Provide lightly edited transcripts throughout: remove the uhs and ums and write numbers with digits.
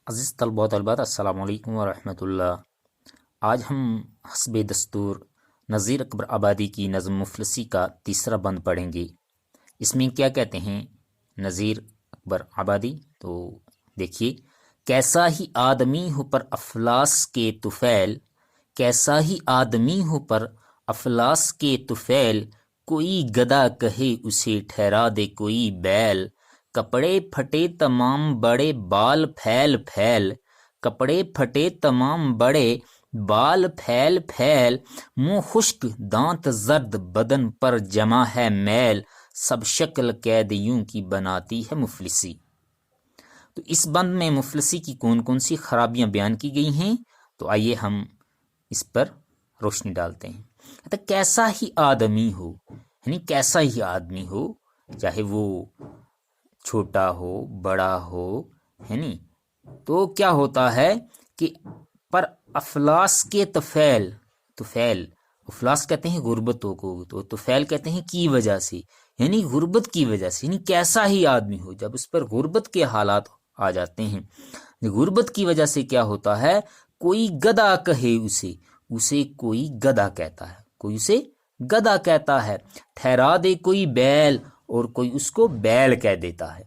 عزیز طلباء و طالبات السلام علیکم ورحمۃ اللہ۔ آج ہم حسب دستور نذیر اکبر آبادی کی نظم مفلسی کا تیسرا بند پڑھیں گے۔ اس میں کیا کہتے ہیں نذیر اکبر آبادی؟ تو دیکھیے، کیسا ہی آدمی ہو پر افلاس کے طفیل، کیسا ہی آدمی ہو پر افلاس کے طفیل، کوئی گدھا کہے اسے ٹھہرا دے کوئی بیل، کپڑے پھٹے تمام بڑے بال پھیل پھیل، کپڑے پھٹے تمام بڑے بال پھیل پھیل، منہ خشک دانت زرد بدن پر جمع ہے میل، سب شکل قیدیوں کی بناتی ہے مفلسی۔ تو اس بند میں مفلسی کی کون کون سی خرابیاں بیان کی گئی ہیں، تو آئیے ہم اس پر روشنی ڈالتے ہیں۔ تو کیسا ہی آدمی ہو، یعنی کیسا ہی آدمی ہو، چاہے وہ چھوٹا ہو بڑا ہو، ہے نی، تو کیا ہوتا ہے کہ پر افلاس کے طفیل، طفیل افلاس کہتے ہیں غربتوں کو، تو طفیل کہتے ہیں کی وجہ سے، یعنی غربت کی وجہ سے، یعنی کیسا ہی آدمی ہو، جب اس پر غربت کے حالات آ جاتے ہیں، غربت کی وجہ سے کیا ہوتا ہے، کوئی گدھا کہے اسے، اسے کوئی گدھا کہتا ہے، کوئی اسے گدھا کہتا ہے، ٹھہرا دے کوئی بیل، اور کوئی اس کو بیل کہہ دیتا ہے۔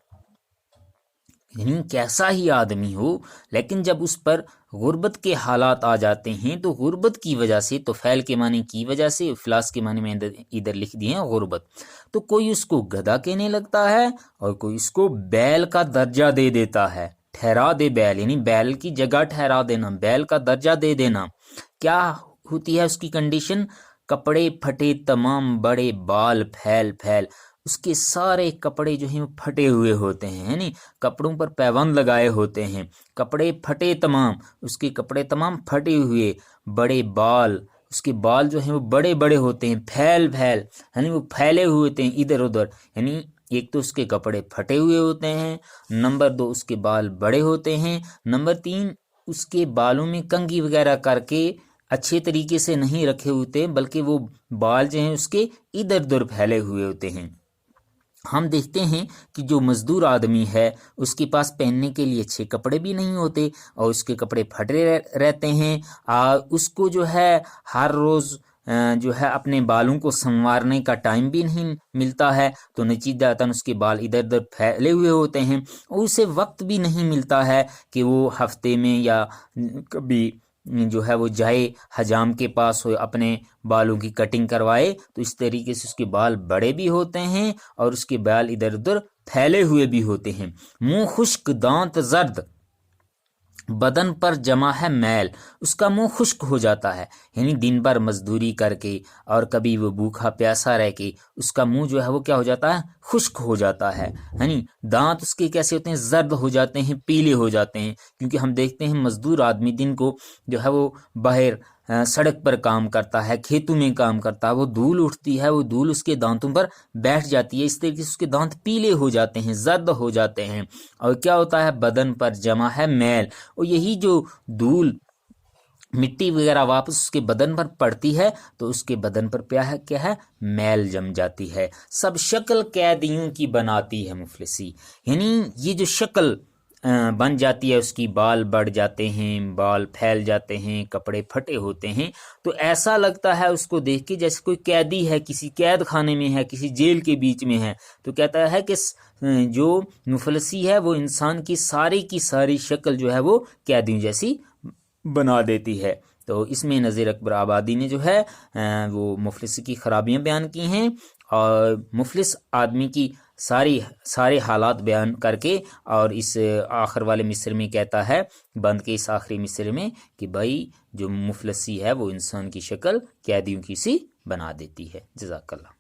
یعنی کیسا ہی آدمی ہو، لیکن جب اس پر غربت کے حالات آ جاتے ہیں تو غربت کی وجہ سے، تو فعل کے معنی کی وجہ سے، افلاس کے معنی میں ادھر لکھ دیے ہیں غربت، تو کوئی اس کو گدھا کہنے لگتا ہے اور کوئی اس کو بیل کا درجہ دے دیتا ہے۔ ٹھہرا دے بیل، یعنی بیل کی جگہ ٹھہرا دینا، بیل کا درجہ دے دینا۔ کیا ہوتی ہے اس کی کنڈیشن؟ کپڑے پھٹے تمام بڑے بال پھیل پھیل، اس کے سارے کپڑے جو ہیں وہ پھٹے ہوئے ہوتے ہیں، یعنی کپڑوں پر پیوند لگائے ہوتے ہیں، کپڑے پھٹے تمام، اس کے کپڑے تمام پھٹے ہوئے، بڑے بال، اس کے بال جو ہیں وہ بڑے بڑے ہوتے ہیں، پھیل پھیل، یعنی وہ پھیلے ہوئے ہوتے ہیں ادھر ادھر، یعنی ایک تو اس کے کپڑے پھٹے ہوئے ہوتے ہیں، نمبر 2 اس کے بال بڑے ہوتے ہیں، نمبر 3 اس کے بالوں میں کنگھی وغیرہ کر کے اچھے طریقے سے نہیں رکھے ہوتے، بلکہ وہ بال جو ہیں اس کے ادھر ادھر پھیلے ہوئے ہوتے ہیں۔ ہم دیکھتے ہیں کہ جو مزدور آدمی ہے اس کے پاس پہننے کے لیے اچھے کپڑے بھی نہیں ہوتے اور اس کے کپڑے پھٹے رہتے ہیں، اس کو جو ہے ہر روز جو ہے اپنے بالوں کو سنوارنے کا ٹائم بھی نہیں ملتا ہے، تو نتیجتاً اس کے بال ادھر ادھر پھیلے ہوئے ہوتے ہیں، اور اسے وقت بھی نہیں ملتا ہے کہ وہ ہفتے میں یا کبھی جو ہے وہ جائے حجام کے پاس ہو اپنے بالوں کی کٹنگ کروائے، تو اس طریقے سے اس کے بال بڑے بھی ہوتے ہیں اور اس کے بال ادھر ادھر پھیلے ہوئے بھی ہوتے ہیں۔ منہ خشک دانت زرد بدن پر جمع ہے میل، اس کا منہ خشک ہو جاتا ہے، یعنی دن بھر مزدوری کر کے اور کبھی وہ بھوکھا پیاسا رہ کے اس کا منہ جو ہے وہ کیا ہو جاتا ہے، خشک ہو جاتا ہے، یعنی دانت اس کے کیسے ہوتے ہیں، زرد ہو جاتے ہیں، پیلے ہو جاتے ہیں، کیونکہ ہم دیکھتے ہیں مزدور آدمی دن کو جو ہے وہ باہر سڑک پر کام کرتا ہے، کھیتوں میں کام کرتا ہے، وہ دھول اٹھتی ہے، وہ دھول اس کے دانتوں پر بیٹھ جاتی ہے، اس طریقے سے اس کے دانت پیلے ہو جاتے ہیں، زرد ہو جاتے ہیں، اور کیا ہوتا ہے، بدن پر جمع ہے میل، اور یہی جو دھول مٹی وغیرہ واپس اس کے بدن پر پڑتی ہے تو اس کے بدن پر کیا ہے میل جم جاتی ہے۔ سب شکل قیدیوں کی بناتی ہے مفلسی، یعنی یہ جو شکل بن جاتی ہے اس کی، بال بڑھ جاتے ہیں، بال پھیل جاتے ہیں، کپڑے پھٹے ہوتے ہیں، تو ایسا لگتا ہے اس کو دیکھ کے جیسے کوئی قیدی ہے، کسی قید خانے میں ہے، کسی جیل کے بیچ میں ہے، تو کہتا ہے کہ جو مفلسی ہے وہ انسان کی ساری شکل جو ہے وہ قیدیوں جیسی بنا دیتی ہے۔ تو اس میں نذیر اکبر آبادی نے جو ہے وہ مفلسی کی خرابیاں بیان کی ہیں، اور مفلس آدمی کی سارے حالات بیان کر کے، اور اس آخر والے مصرے میں کہتا ہے، بند کے اس آخری مصرے میں، کہ بھائی جو مفلسی ہے وہ انسان کی شکل قیدیوں کی سی بنا دیتی ہے۔ جزاک اللہ۔